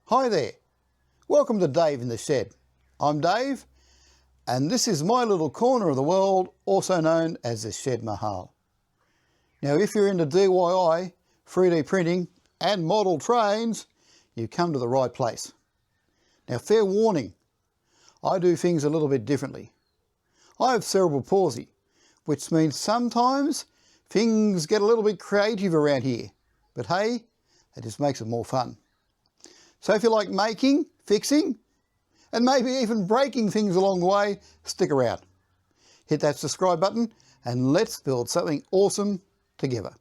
Hi there, welcome to Dave in the Shed. I'm Dave and this is my little corner of the world, also known as the Shed Mahal. Now if you're into DIY, 3D printing and model trains, you've come to the right place. Now fair warning, I do things a little bit differently. I have cerebral palsy, which means sometimes things get a little bit creative around here, but hey, it just makes it more fun. So if you like making, fixing, and maybe even breaking things along the way, stick around. Hit that subscribe button and let's build something awesome together.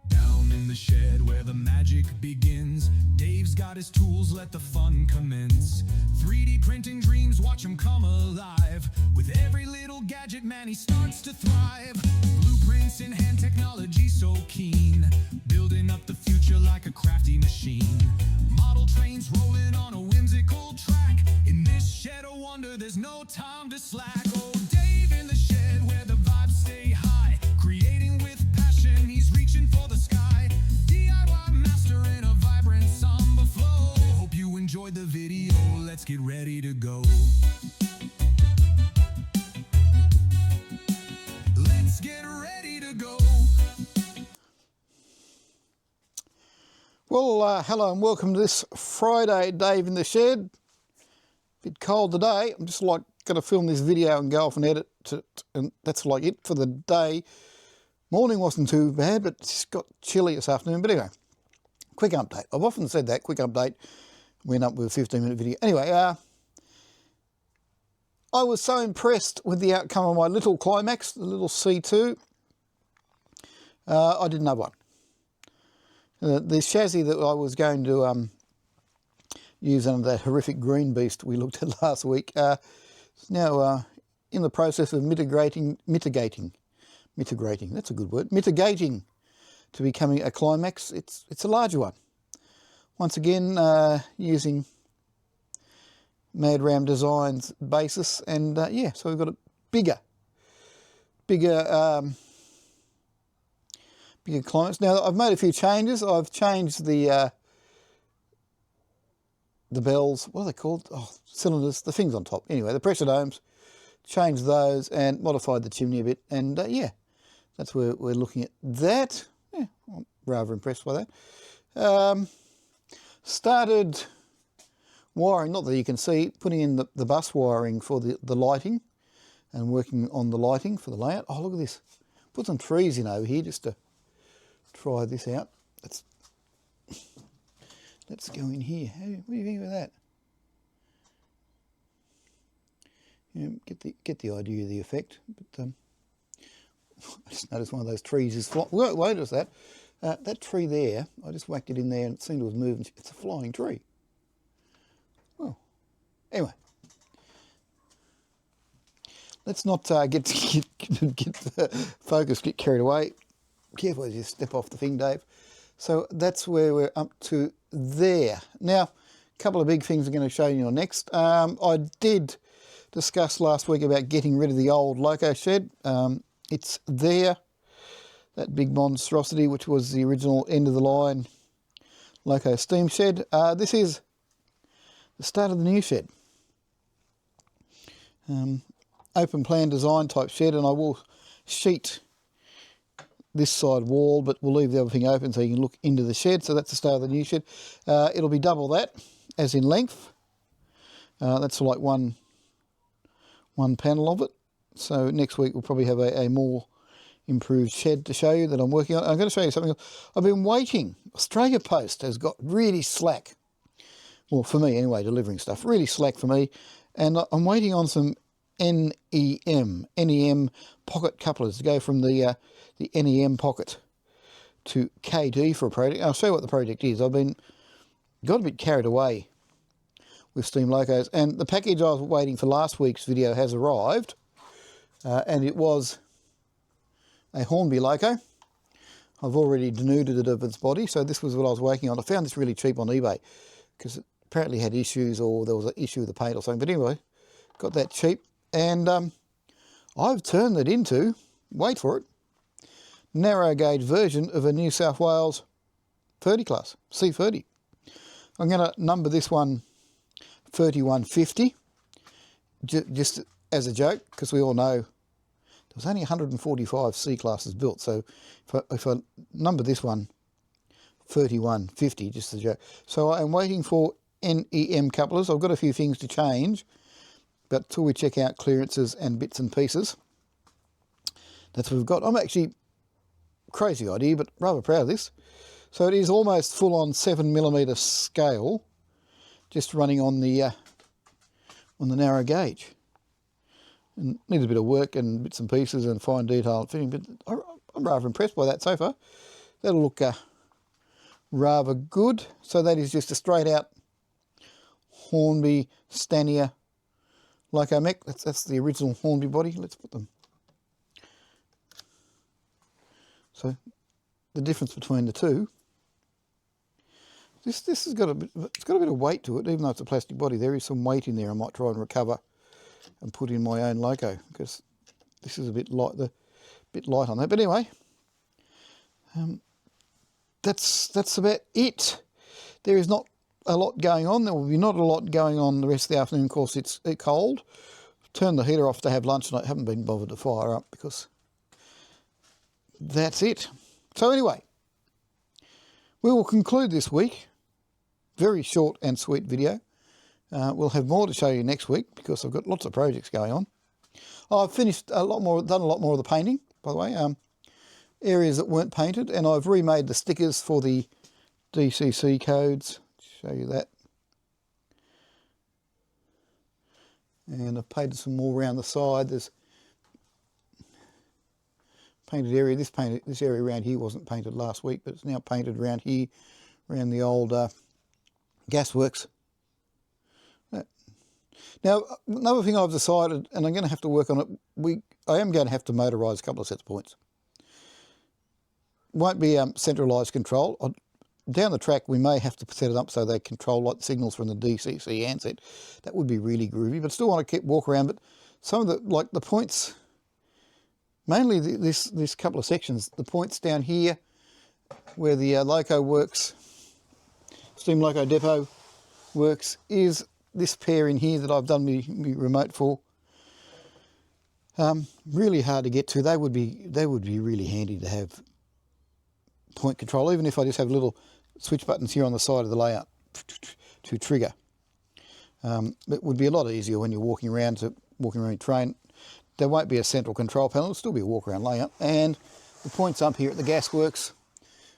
Down in the shed where the magic begins, Dave's got his tools, let the fun commence. 3D printing dreams, watch him come alive. With every little gadget, man, he starts to thrive. Blueprints in hand, technology so keen, building up the future like a crafty machine. Model trains rolling on a whimsical track. In this shed of wonder, there's no time to slack. Oh, Dave in the shed where the vibes stay high. Creating with passion, he's reaching for the sky. DIY master in a vibrant samba flow. Hope you enjoyed the video, let's get ready to go. Let's get ready to go. Well, hello and welcome to this Friday Dave in the Shed. Bit cold today. I'm just like going to film this video and go off and edit it, and that's like it for the day. Morning wasn't too bad, but it's got chilly this afternoon. But anyway, quick update. I've often said that, quick update. Went up with a 15-minute video. Anyway, I was so impressed with the outcome of my little Climax, the little C2. I did another one. The chassis that I was going to use under that horrific green beast we looked at last week is now in the process of mitigating, that's a good word, mitigating to becoming a Climax. It's a larger one. Once again, using Mad Ram Designs basis, and yeah, so we've got a bigger Climax. Now I've made a few changes. I've changed the bells, what are they called? Oh, cylinders, the things on top. Anyway, the pressure domes, changed those and modified the chimney a bit, and yeah, that's where we're looking at that. Yeah, I'm rather impressed by that. Started wiring, not that you can see, putting in the bus wiring for the lighting and working on the lighting for the layout. Oh, look at this. Put some trees in over here just to try this out. Let's go in here. What do you think of that? Yeah, get the idea of the effect. But I just noticed one of those trees is flying. Wait, notice that. That tree there, I just whacked it in there and it seemed to have moved. It's a flying tree. Well, anyway, let's not get the focus, get carried away. Careful as you step off the thing, Dave. So that's where we're up to there. Now, a couple of big things I'm going to show you next. I did discuss last week about getting rid of the old Loco shed. It's there. That big monstrosity, which was the original end of the line Loco steam shed. This is the start of the new shed. Open plan design type shed, and I will sheet this side wall, but we'll leave the other thing open so you can look into the shed. So that's the start of the new shed. It'll be double that, as in length. That's like one panel of it. So next week we'll probably have a more improved shed to show you that I'm working on. I'm going to show you something else. I've been waiting. Australia Post has got really slack. Well, for me anyway, delivering stuff. Really slack for me. And I'm waiting on some NEM pocket couplers to go from the NEM pocket to KD for a project. I'll show you what the project is. I've got a bit carried away with steam locos, and the package I was waiting for last week's video has arrived, and it was a Hornby loco. I've already denuded it of its body, so this was what I was working on. I found this really cheap on eBay because apparently had issues, or there was an issue with the paint or something. But anyway, got that cheap, and I've turned it into, wait for it, narrow gauge version of a New South Wales 30 class, C30. I'm going to number this one 3150, just as a joke, because we all know there was only 145 C classes built. So if I number this one 3150, just as a joke. So I'm waiting for NEM couplers. I've got a few things to change, but till we check out clearances and bits and pieces, that's what we've got. I'm actually, crazy idea, but rather proud of this. So it is almost full on 7mm scale, just running on the narrow gauge. And needs a bit of work and bits and pieces and fine detail fitting, but I'm rather impressed by that so far. That'll look rather good. So that is just a straight out Hornby Stanier Loco mech. That's the original Hornby body. Let's put them. So the difference between the two. This has got it's got a bit of weight to it, even though it's a plastic body. There is some weight in there. I might try and recover and put in my own loco, because this is a bit light on that. But anyway, that's about it. There is not a lot going on. There will be not a lot going on the rest of the afternoon. Of course, it's cold. Turned the heater off to have lunch, and I haven't been bothered to fire up because that's it. So anyway, we will conclude this week. Very short and sweet video. We'll have more to show you next week because I've got lots of projects going on. I've finished done a lot more of the painting, by the way. Areas that weren't painted, and I've remade the stickers for the DCC codes. Show you that. And I've painted some more around the side. There's painted area. This area around here wasn't painted last week, but it's now painted around here, around the old gasworks. Now, another thing I've decided, and I'm going to have to work on it, I am going to have to motorise a couple of sets of points. Won't be centralised control. Down the track, we may have to set it up so they control like signals from the DCC handset. That would be really groovy, but still want to walk around. But some of the points, mainly this couple of sections, the points down here where the loco works, steam loco depot works, is this pair in here that I've done me remote for. Really hard to get to. They would be really handy to have point control, even if I just have little switch buttons here on the side of the layout to trigger. It would be a lot easier when you're walking around your train. There won't be a central control panel. It'll still be a walk around layout. And the points up here at the gasworks,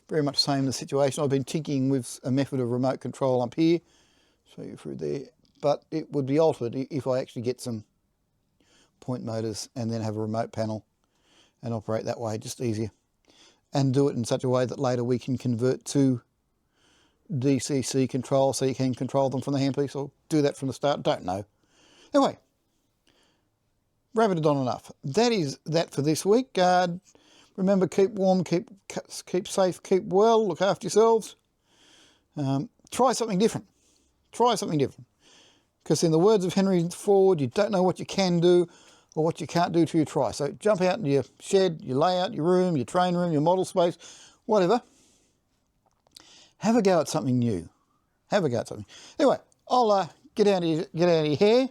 very much the same the situation. I've been tinkering with a method of remote control up here. Show you through there. But it would be altered if I actually get some point motors and then have a remote panel and operate that way, just easier. And do it in such a way that later we can convert to DCC control so you can control them from the handpiece, or do that from the start. Don't know. Anyway, rabbited on enough. That is that for this week. Remember, keep warm, keep safe, keep well, look after yourselves. Try something different. Try something different. Because in the words of Henry Ford, you don't know what you can do or what you can't do till you try. So jump out into your shed, your layout, your room, your train room, your model space, whatever. Have a go at something new. Have a go at something. Anyway, I'll get out of your hair.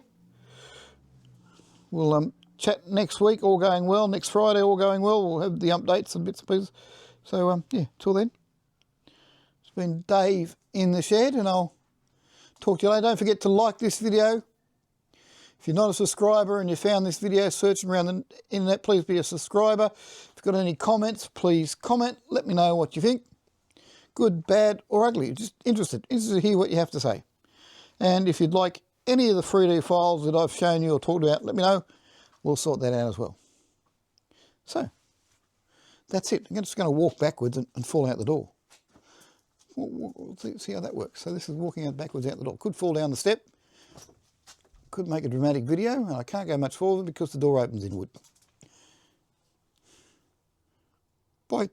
We'll chat next week, all going well. Next Friday, all going well. We'll have the updates and bits and pieces. So, yeah, till then, it's been Dave in the shed, and I'll talk to you later. Don't forget to like this video. If you're not a subscriber and you found this video searching around the internet, please be a subscriber. If you've got any comments, please comment. Let me know what you think. Good, bad, or ugly. Just interested to hear what you have to say. And if you'd like any of the 3D files that I've shown you or talked about, let me know. We'll sort that out as well. So, that's it. I'm just going to walk backwards and fall out the door. We'll see how that works. So this is walking out backwards out the door. Could fall down the step. Could make a dramatic video. And I can't go much forward because the door opens inward. Bye.